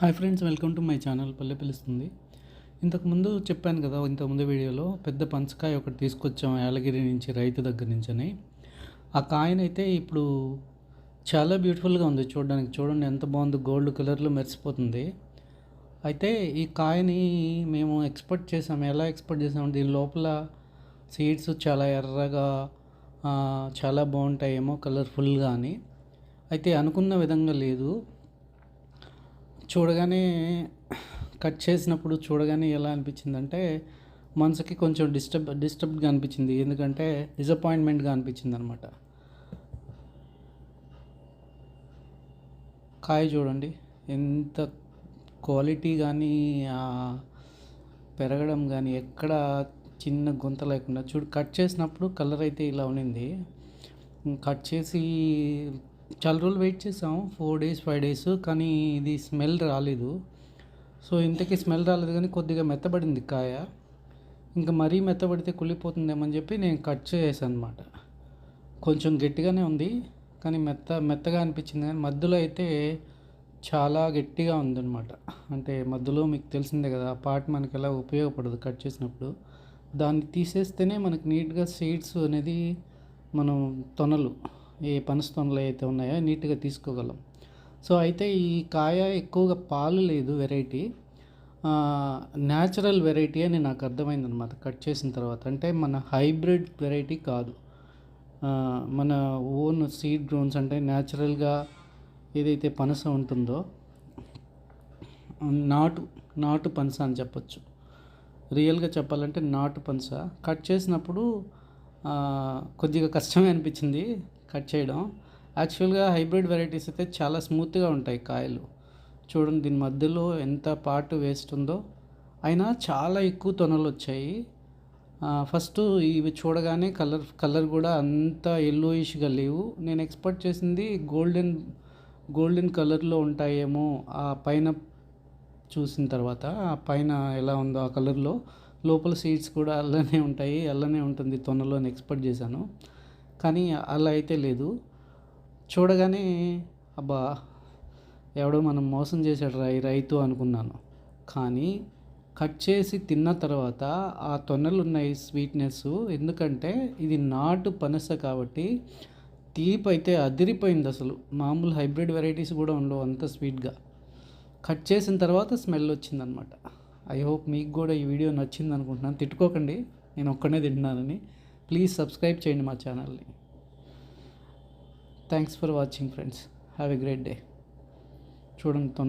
Hi friends, welcome to my channel పల్లె పిలుస్తుంది. ఇంతకుముందు చెప్పాను కదా, ఇంతకుముందు వీడియోలో పెద్ద పనసకాయ ఒకటి తీసుకొచ్చాము యాలగిరి నుంచి, రైతు దగ్గర నుంచి అని. ఆ కాయనైతే ఇప్పుడు చాలా బ్యూటిఫుల్గా ఉంది చూడడానికి. చూడండి ఎంత బాగుందో, గోల్డ్ కలర్లో మెరిసిపోతుంది. అయితే ఈ కాయని మేము ఎక్స్పోర్ట్ చేసాము. ఎలా ఎక్స్పోర్ట్ చేసాము, దీని లోపల సీడ్స్ చాలా ఎర్రగా చాలా బాగుంటాయేమో కలర్ఫుల్గా అని. అయితే అనుకున్న విధంగా లేదు. చూడగానే కట్ చేసినప్పుడు చూడగానే ఎలా అనిపించిందంటే, మనసుకి కొంచెం డిస్టర్బ్డ్గా అనిపించింది. ఎందుకంటే డిసప్పాయింట్మెంట్గా అనిపించింది అనమాట. కాయ చూడండి ఎంత క్వాలిటీ కానీ, పెరగడం కానీ ఎక్కడ చిన్న గుంత లేకుండా కట్ చేసినప్పుడు కలర్ అయితే ఇలా ఉన్నింది. కట్ చేసి చాలా రోజులు వెయిట్ చేసాం, 4 days 5 days, కానీ ఇది స్మెల్ రాలేదు. సో ఇంతకీ స్మెల్ రాలేదు, కానీ కొద్దిగా మెత్తబడింది కాయ. ఇంకా మరీ మెత్తబడితే కుళ్ళిపోతుందేమని చెప్పి నేను కట్ చేసాను అనమాట. కొంచెం గట్టిగానే ఉంది, కానీ మెత్తగా అనిపించింది. కానీ మధ్యలో అయితే చాలా గట్టిగా ఉందన్నమాట. అంటే మధ్యలో మీకు తెలిసిందే కదా, ఆ పార్ట్ మనకి ఎలా ఉపయోగపడదు కట్ చేసినప్పుడు. దాన్ని తీసేస్తేనే మనకి నీట్గా సీడ్స్ అనేది మనం తొనలు, ఏ పనస తొనలు అయితే ఉన్నాయో నీట్గా తీసుకోగలం. సో అయితే ఈ కాయ ఎక్కువగా పాలు లేదు, వెరైటీ న్యాచురల్ వెరైటీ అని నాకు అర్థమైందనమాట కట్ చేసిన తర్వాత. అంటే మన హైబ్రిడ్ వెరైటీ కాదు, మన ఓన్ సీడ్ గ్రోన్స్, అంటే న్యాచురల్గా ఏదైతే పనస ఉంటుందో నాటు పనస అని చెప్పొచ్చు. రియల్గా చెప్పాలంటే నాటు పనస. కట్ చేసినప్పుడు కొద్దిగా కష్టమే అనిపించింది కట్ చేయడం. యాక్చువల్గా హైబ్రిడ్ వెరైటీస్ అయితే చాలా స్మూత్గా ఉంటాయి కాయలు. చూడండి దీని మధ్యలో ఎంత పార్ట్ వేస్ట్ ఉందో, అయినా చాలా ఎక్కువ తొనలు వచ్చాయి. ఫస్ట్ ఇవి చూడగానే కలర్ కూడా అంత ఎల్లోయిష్గా లేవు. నేను ఎక్స్పెక్ట్ చేసింది గోల్డెన్ కలర్లో ఉంటాయేమో. ఆ పైన చూసిన తర్వాత ఆ పైన ఎలా ఉందో ఆ కలర్లో, లోపల సీడ్స్ కూడా అల్లనే ఉంటుంది తొనలో అని ఎక్స్పెక్ట్ చేశాను. కానీ అలా అయితే లేదు. చూడగానే అబ్బా, ఎవడో మనం మోసం చేశాడు రైతు అనుకున్నాను. కానీ కట్ చేసి తిన్న తర్వాత ఆ తొనలు ఉన్నాయి స్వీట్నెస్. ఎందుకంటే ఇది నాటు పనస కాబట్టి తీపి అయితే అదిరిపోయింది అసలు. మామూలు హైబ్రిడ్ వెరైటీస్ కూడా ఉండవు అంత స్వీట్గా. కట్ చేసిన తర్వాత స్మెల్ వచ్చిందనమాట. ఐ హోప్ మీకు కూడా ఈ వీడియో నచ్చింది అనుకుంటున్నాను. తిట్టుకోకండి, నేను ఒక్కనే తింటున్నానని. ప్లీజ్ సబ్స్క్రైబ్ చేయండి మా ఛానల్ని. Thanks for watching friends. Have a great day. చూడండి తొందర